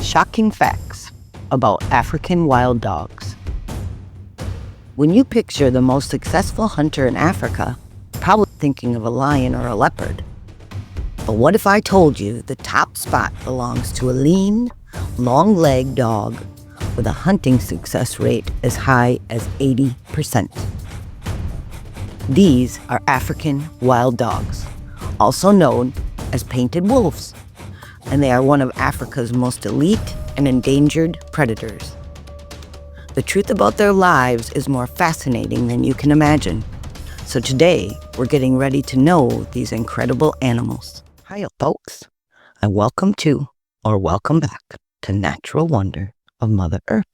Shocking facts about African wild dogs. When you picture the most successful hunter in Africa, you're probably thinking of a lion or a leopard. But what if I told you the top spot belongs to a lean, long-legged dog with a hunting success rate as high as 80%? These are African wild dogs, also known as painted wolves, and they are one of Africa's most elite and endangered predators. The truth about their lives is more fascinating than you can imagine. So today, we're getting ready to know these incredible animals. Hiya, folks, and welcome to, or welcome back to Natural Wonder of Mother Earth.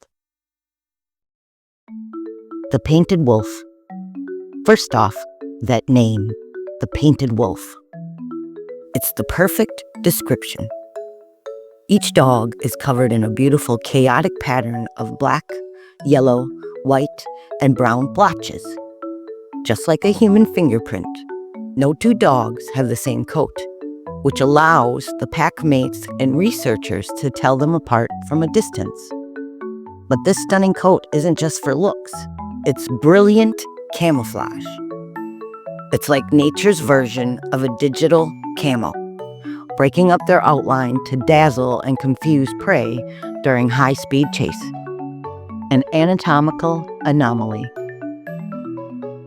The painted wolf. First off, that name, the painted wolf. It's the perfect description. Each dog is covered in a beautiful chaotic pattern of black, yellow, white, and brown blotches. Just like a human fingerprint, no two dogs have the same coat, which allows the pack mates and researchers to tell them apart from a distance. But this stunning coat isn't just for looks. It's brilliant camouflage. It's like nature's version of a digital camo, breaking up their outline to dazzle and confuse prey during high-speed chase. An anatomical anomaly.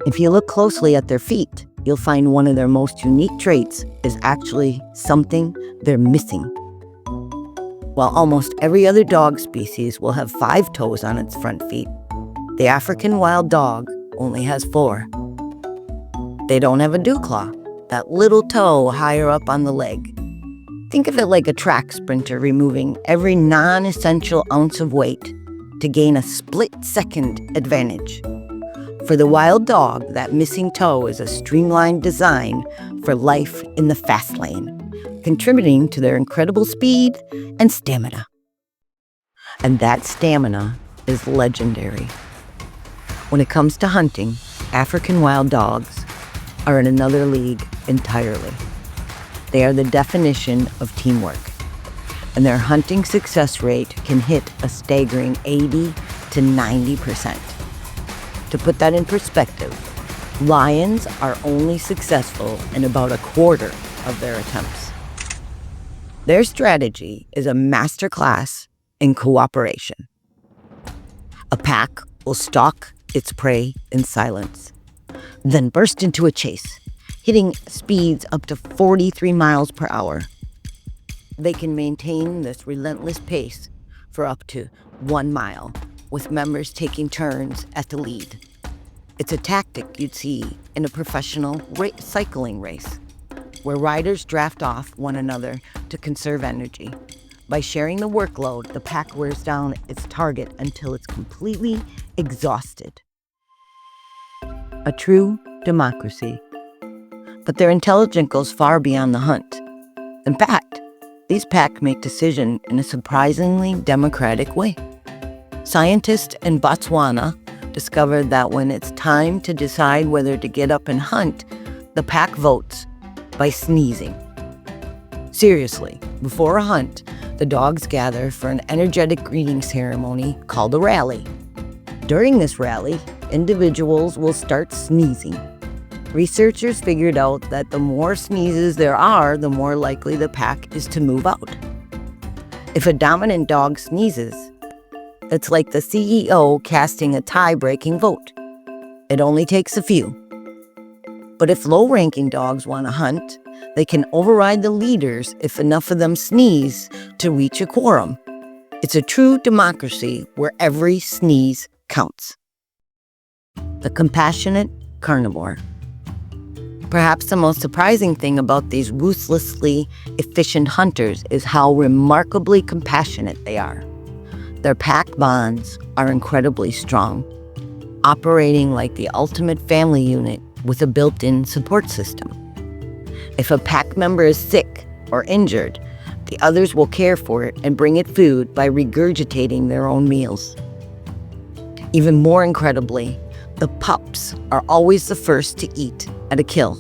If you look closely at their feet, you'll find one of their most unique traits is actually something they're missing. While almost every other dog species will have 5 toes on its front feet, the African wild dog only has 4. They don't have a dew claw, that little toe higher up on the leg. Think of it like a track sprinter removing every non-essential ounce of weight to gain a split-second advantage. For the wild dog, that missing toe is a streamlined design for life in the fast lane, contributing to their incredible speed and stamina. And that stamina is legendary. When it comes to hunting, African wild dogs are in another league entirely. They are the definition of teamwork, and their hunting success rate can hit a staggering 80 to 90%. To put that in perspective, lions are only successful in about a quarter of their attempts. Their strategy is a masterclass in cooperation. A pack will stalk its prey in silence, then burst into a chase, hitting speeds up to 43 miles per hour. They can maintain this relentless pace for up to 1 mile, with members taking turns at the lead. It's a tactic you'd see in a professional cycling race, where riders draft off one another to conserve energy. By sharing the workload, the pack wears down its target until it's completely exhausted. A true democracy. But their intelligence goes far beyond the hunt. In fact, these packs make decisions in a surprisingly democratic way. Scientists in Botswana discovered that when it's time to decide whether to get up and hunt, the pack votes by sneezing. Seriously, before a hunt, the dogs gather for an energetic greeting ceremony called a rally. During this rally, individuals will start sneezing. Researchers figured out that the more sneezes there are, the more likely the pack is to move out. If a dominant dog sneezes, it's like the CEO casting a tie-breaking vote. It only takes a few. But if low-ranking dogs want to hunt, they can override the leaders if enough of them sneeze to reach a quorum. It's a true democracy where every sneeze counts. The compassionate carnivore. Perhaps the most surprising thing about these ruthlessly efficient hunters is how remarkably compassionate they are. Their pack bonds are incredibly strong, operating like the ultimate family unit with a built-in support system. If a pack member is sick or injured, the others will care for it and bring it food by regurgitating their own meals. Even more incredibly, the pups are always the first to eat at a kill.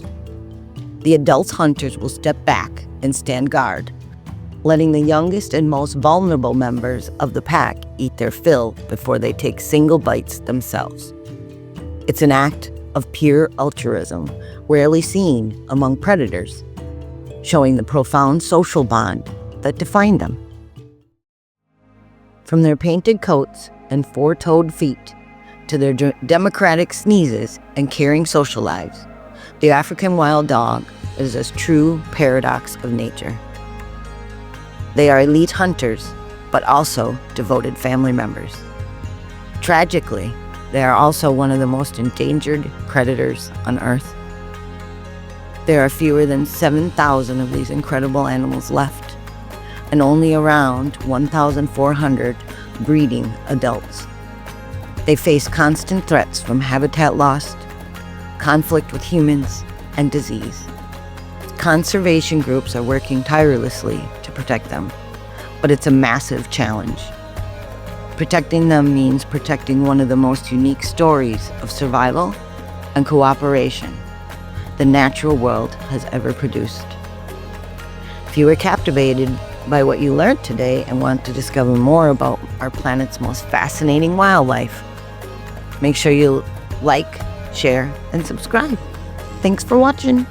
The adult hunters will step back and stand guard, letting the youngest and most vulnerable members of the pack eat their fill before they take single bites themselves. It's an act of pure altruism, rarely seen among predators, showing the profound social bond that defined them. From their painted coats and four-toed feet to their democratic sneezes and caring social lives, the African wild dog is a true paradox of nature. They are elite hunters, but also devoted family members. Tragically, they are also one of the most endangered predators on Earth. There are fewer than 7,000 of these incredible animals left, and only around 1,400 breeding adults. They face constant threats from habitat loss, conflict with humans, and disease. Conservation groups are working tirelessly to protect them, but it's a massive challenge. Protecting them means protecting one of the most unique stories of survival and cooperation the natural world has ever produced. If you were captivated by what you learned today and want to discover more about our planet's most fascinating wildlife, make sure you like, share, and subscribe. Thanks for watching.